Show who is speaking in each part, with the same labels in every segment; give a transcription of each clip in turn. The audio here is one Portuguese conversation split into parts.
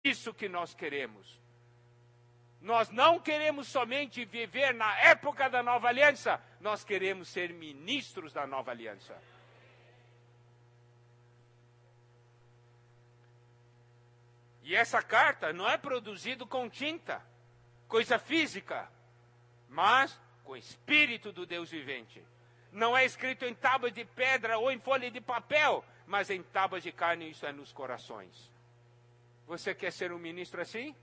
Speaker 1: Isso que nós queremos. Nós não queremos somente viver na época da nova aliança, nós queremos ser ministros da nova aliança. E essa carta não é produzida com tinta, coisa física, mas com o Espírito do Deus vivente. Não é escrito em tábuas de pedra ou em folha de papel, mas em tábuas de carne, isso é nos corações. Você quer ser um ministro assim?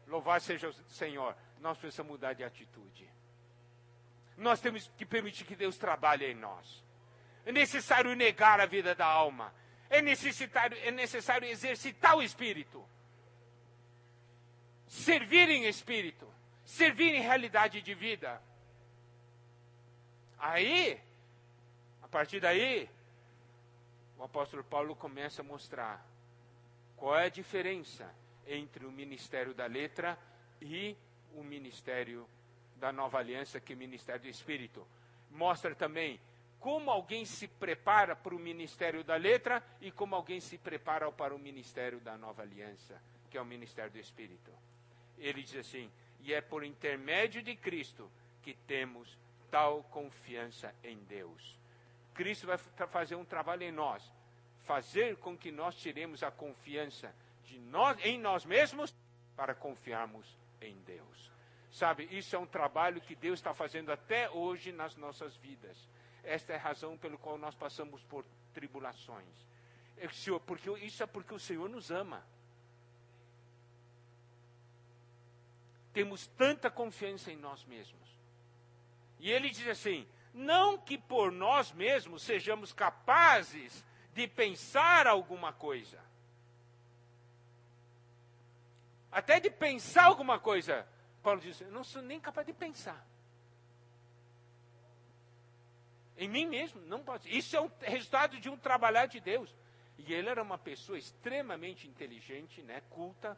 Speaker 1: Louvado seja o Senhor. Nós precisamos mudar de atitude. Nós temos que permitir que Deus trabalhe em nós. É necessário negar a vida da alma. É necessário exercitar o Espírito. Servir em Espírito. Servir em realidade de vida. Aí, a partir daí, o apóstolo Paulo começa a mostrar qual é a diferença entre o ministério da letra e o ministério da nova aliança, que é o ministério do Espírito. Mostra também como alguém se prepara para o ministério da letra e como alguém se prepara para o ministério da nova aliança, que é o ministério do Espírito. Ele diz assim: e é por intermédio de Cristo que temos tal confiança em Deus. Cristo vai fazer um trabalho em nós, fazer com que nós tiremos a confiança em nós mesmos para confiarmos em Deus. Sabe, isso é um trabalho que Deus está fazendo até hoje nas nossas vidas. Esta é a razão pelo qual nós passamos por tribulações. Isso é porque o Senhor nos ama. Temos tanta confiança em nós mesmos. E ele diz assim: não que por nós mesmos sejamos capazes de pensar alguma coisa. Até de pensar alguma coisa. Paulo diz: eu não sou nem capaz de pensar. Em mim mesmo, não pode. Isso é um resultado de um trabalhar de Deus. E ele era uma pessoa extremamente inteligente, né, culta.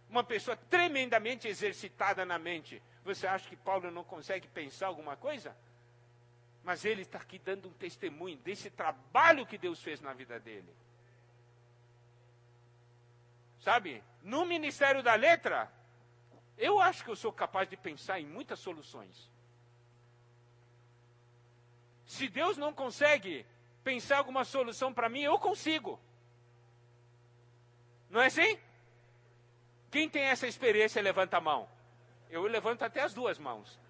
Speaker 1: Uma pessoa tremendamente exercitada na mente. Você acha que Paulo não consegue pensar alguma coisa? Mas ele está aqui dando um testemunho desse trabalho que Deus fez na vida dele. Sabe, no ministério da letra, eu acho que eu sou capaz de pensar em muitas soluções. Se Deus não consegue pensar alguma solução para mim, eu consigo. Não é assim? Quem tem essa experiência, levanta a mão. Eu levanto até as duas mãos.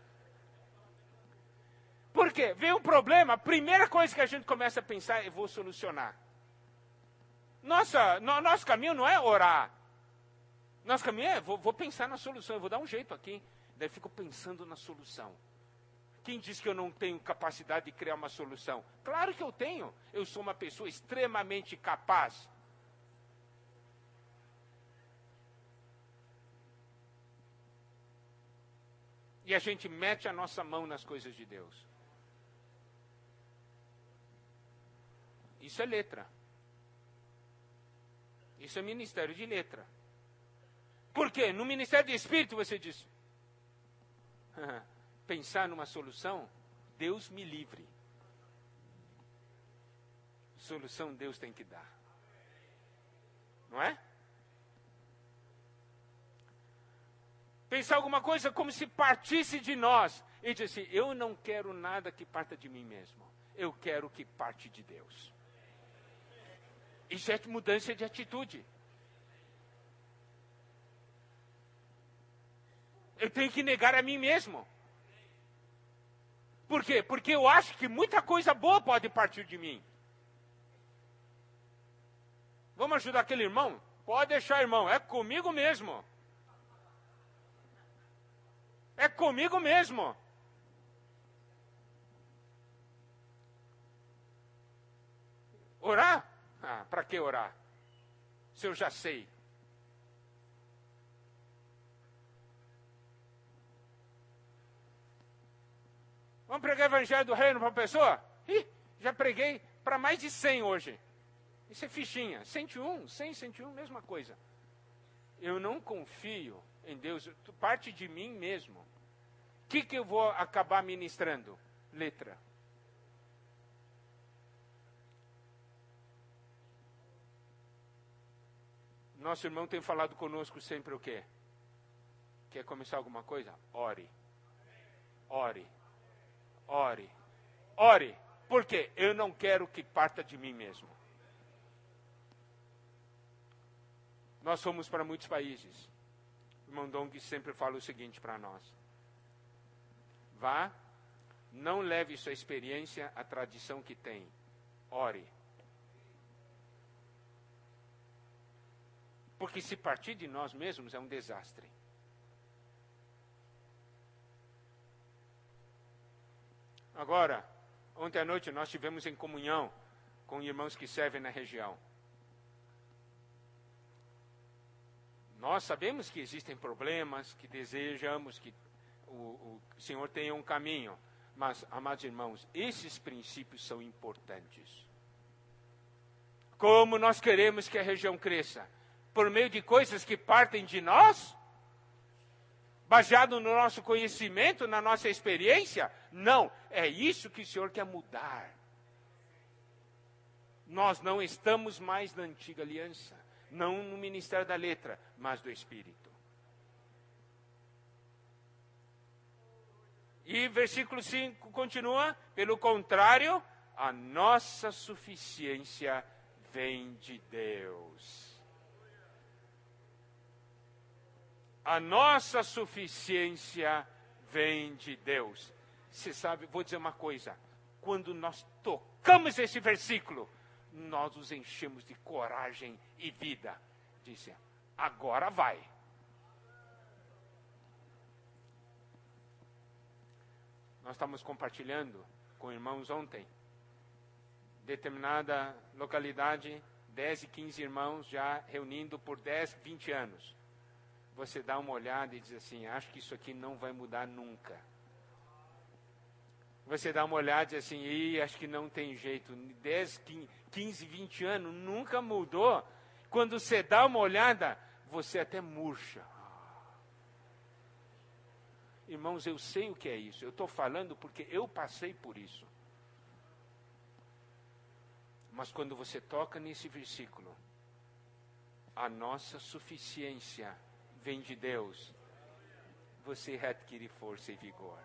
Speaker 1: Por quê? Vem um problema, a primeira coisa que a gente começa a pensar, eu vou solucionar. Nosso caminho não é orar. Nosso caminho é, vou pensar na solução, eu vou dar um jeito aqui. Daí fico pensando na solução. Quem diz que eu não tenho capacidade de criar uma solução? Claro que eu tenho. Eu sou uma pessoa extremamente capaz. E a gente mete a nossa mão nas coisas de Deus. Isso é letra. Isso é ministério de letra. Por quê? No ministério de Espírito você diz: pensar numa solução, Deus me livre. Solução Deus tem que dar. Não é? Pensar alguma coisa como se partisse de nós. E diz assim: eu não quero nada que parta de mim mesmo. Eu quero que parte de Deus. Isso é mudança de atitude. Eu tenho que negar a mim mesmo. Por quê? Porque eu acho que muita coisa boa pode partir de mim. Vamos ajudar aquele irmão? Pode deixar, irmão. É comigo mesmo. É comigo mesmo. Orar? Ah, para que orar? Se eu já sei. Vamos pregar o evangelho do reino para a pessoa? Ih, já preguei para mais de 100 hoje. Isso é fichinha. 101, 100, 101, mesma coisa. Eu não confio em Deus. Parte de mim mesmo. O que eu vou acabar ministrando? Letra. Nosso irmão tem falado conosco sempre o quê? Quer começar alguma coisa? Ore. Ore. Ore. Ore. Por quê? Eu não quero que parta de mim mesmo. Nós fomos para muitos países. O irmão Dong sempre fala o seguinte para nós. Vá, não leve sua experiência à tradição que tem. Ore. Porque se partir de nós mesmos é um desastre. Agora, ontem à noite nós tivemos em comunhão com irmãos que servem na região. Nós sabemos que existem problemas, que desejamos que o Senhor tenha um caminho. Mas, amados irmãos, esses princípios são importantes. Como nós queremos que a região cresça? Por meio de coisas que partem de nós? Baseado no nosso conhecimento, na nossa experiência? Não, é isso que o Senhor quer mudar. Nós não estamos mais na antiga aliança, não no ministério da letra, mas do Espírito. E versículo 5 continua, pelo contrário, a nossa suficiência vem de Deus. A nossa suficiência vem de Deus. Você sabe, vou dizer uma coisa. Quando nós tocamos esse versículo, nós nos enchemos de coragem e vida. Disse, agora vai. Nós estamos compartilhando com irmãos ontem. Determinada localidade, 10 e 15 irmãos já reunindo por 10, 20 anos. Você dá uma olhada e diz assim, acho que isso aqui não vai mudar nunca. Você dá uma olhada e diz assim, acho que não tem jeito. 10, 15, 20 anos, nunca mudou. Quando você dá uma olhada, você até murcha. Irmãos, eu sei o que é isso. Eu estou falando porque eu passei por isso. Mas quando você toca nesse versículo, a nossa suficiência vem de Deus, você adquire força e vigor.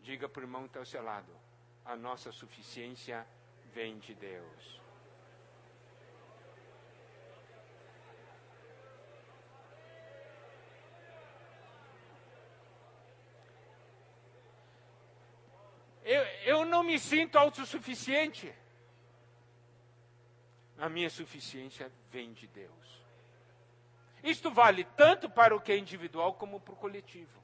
Speaker 1: Diga para o irmão que está ao seu lado, a nossa suficiência vem de Deus. Eu não me sinto autossuficiente. A minha suficiência vem de Deus. Isto vale tanto para o que é individual como para o coletivo.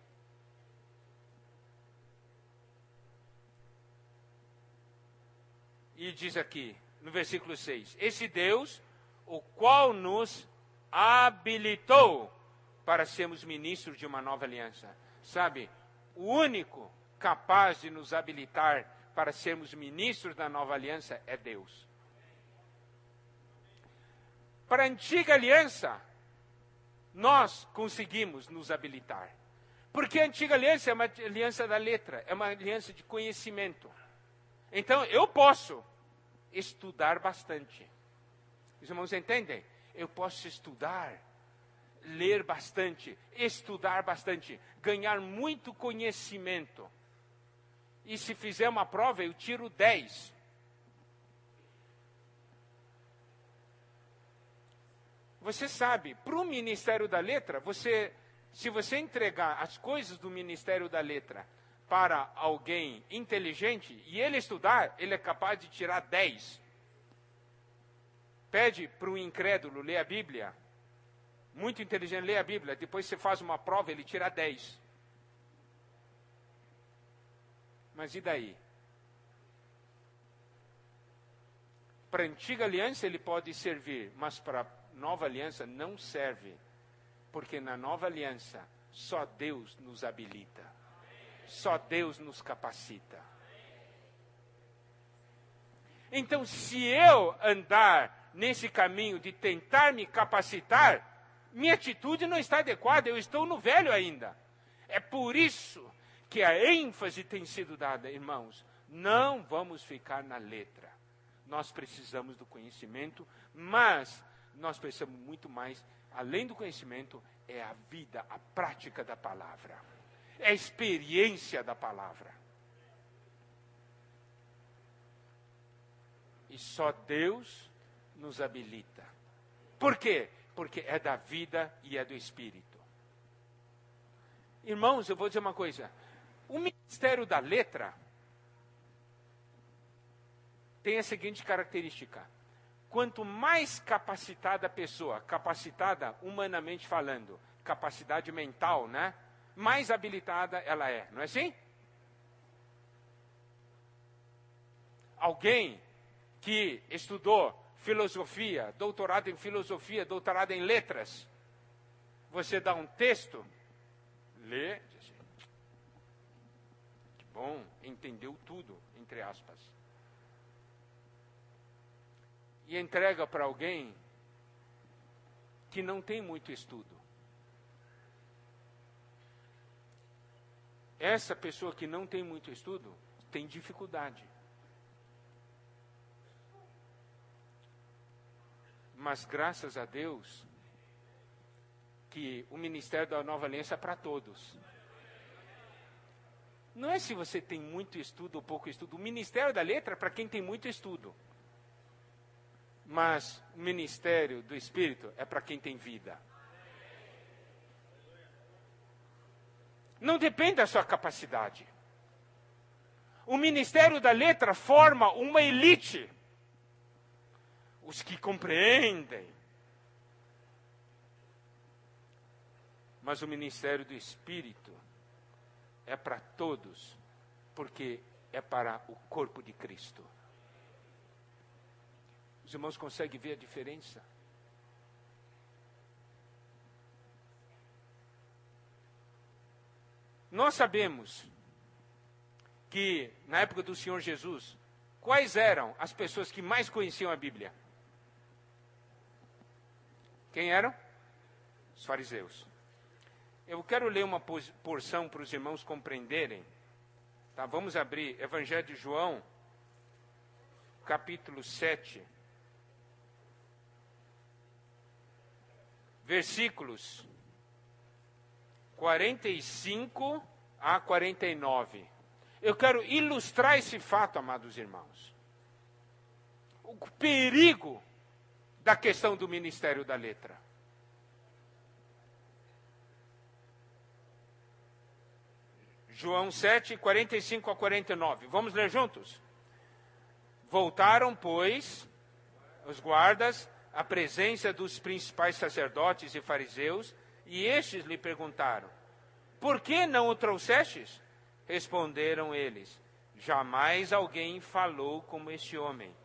Speaker 1: E diz aqui, no versículo 6, esse Deus, o qual nos habilitou para sermos ministros de uma nova aliança. Sabe, o único capaz de nos habilitar para sermos ministros da nova aliança é Deus. Para a antiga aliança, nós conseguimos nos habilitar. Porque a antiga aliança é uma aliança da letra, é uma aliança de conhecimento. Então, eu posso estudar bastante. Os irmãos entendem? Eu posso estudar, ler bastante, estudar bastante, ganhar muito conhecimento. E se fizer uma prova, eu tiro 10. Você sabe, para o Ministério da Letra, se você entregar as coisas do Ministério da Letra para alguém inteligente, e ele estudar, ele é capaz de tirar 10. Pede para um incrédulo ler a Bíblia, muito inteligente, ler a Bíblia, depois você faz uma prova, ele tira 10. Mas e daí? Para a antiga aliança ele pode servir, mas para a nova aliança não serve. Porque na nova aliança só Deus nos habilita. Só Deus nos capacita. Então, se eu andar nesse caminho de tentar me capacitar, minha atitude não está adequada, eu estou no velho ainda. É por isso que a ênfase tem sido dada, irmãos. Não vamos ficar na letra. nós precisamos do conhecimento, mas nós precisamos muito mais, além do conhecimento, é a vida, a prática da palavra. É a experiência da palavra. E só Deus nos habilita. Por quê? Porque é da vida e é do Espírito. Irmãos, eu vou dizer uma coisa. O ministério da letra tem a seguinte característica. Quanto mais capacitada a pessoa, capacitada humanamente falando, capacidade mental, né? Mais habilitada ela é, não é assim? Alguém que estudou filosofia, doutorado em filosofia, doutorado em letras, você dá um texto, lê, diz assim, que bom, entendeu tudo, entre aspas. E entrega para alguém que não tem muito estudo. Essa pessoa que não tem muito estudo tem dificuldade. Mas graças a Deus que o ministério da Nova Aliança é para todos. Não é se você tem muito estudo ou pouco estudo. O ministério da letra é para quem tem muito estudo. Mas o ministério do Espírito é para quem tem vida. Não depende da sua capacidade. O ministério da letra forma uma elite. Os que compreendem. Mas o ministério do Espírito é para todos, porque é para o corpo de Cristo. Os irmãos conseguem ver a diferença? Nós sabemos que, na época do Senhor Jesus, quais eram as pessoas que mais conheciam a Bíblia? Quem eram? Os fariseus. Eu quero ler uma porção para os irmãos compreenderem. Tá? Vamos abrir Evangelho de João, capítulo 7. Versículos 45 a 49. Eu quero ilustrar esse fato, amados irmãos. O perigo da questão do ministério da letra. João 7, 45 a 49. Vamos ler juntos? Voltaram, pois, os guardas à presença dos principais sacerdotes e fariseus, e estes lhe perguntaram: por que não o trouxestes? Responderam eles: jamais alguém falou como este homem.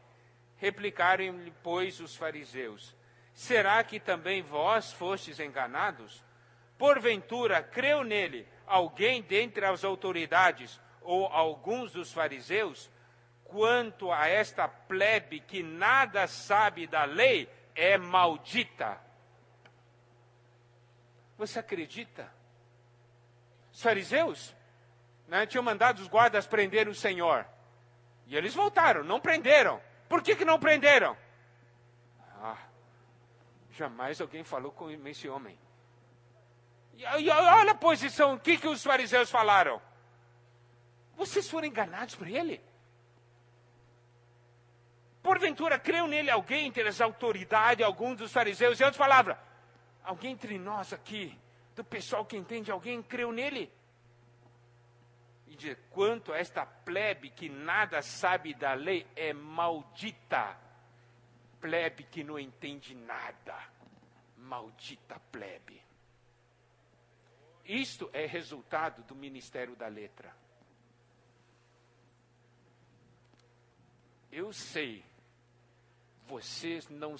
Speaker 1: Replicaram-lhe, pois, os fariseus: será que também vós fostes enganados? Porventura, creu nele alguém dentre as autoridades ou alguns dos fariseus? Quanto a esta plebe que nada sabe da lei, é maldita. Você acredita? Os fariseus, né, tinham mandado os guardas prender o Senhor. E eles voltaram, não prenderam. Por que não prenderam? Jamais alguém falou com esse homem. E olha a posição, o que os fariseus falaram? Vocês foram enganados por ele? Porventura, creu nele alguém entre as autoridades, alguns dos fariseus? E outras palavras, alguém entre nós aqui, do pessoal que entende, alguém creu nele? E diz, quanto a esta plebe que nada sabe da lei, é maldita. Plebe que não entende nada. Maldita plebe. Isto é resultado do ministério da letra. Eu sei, vocês não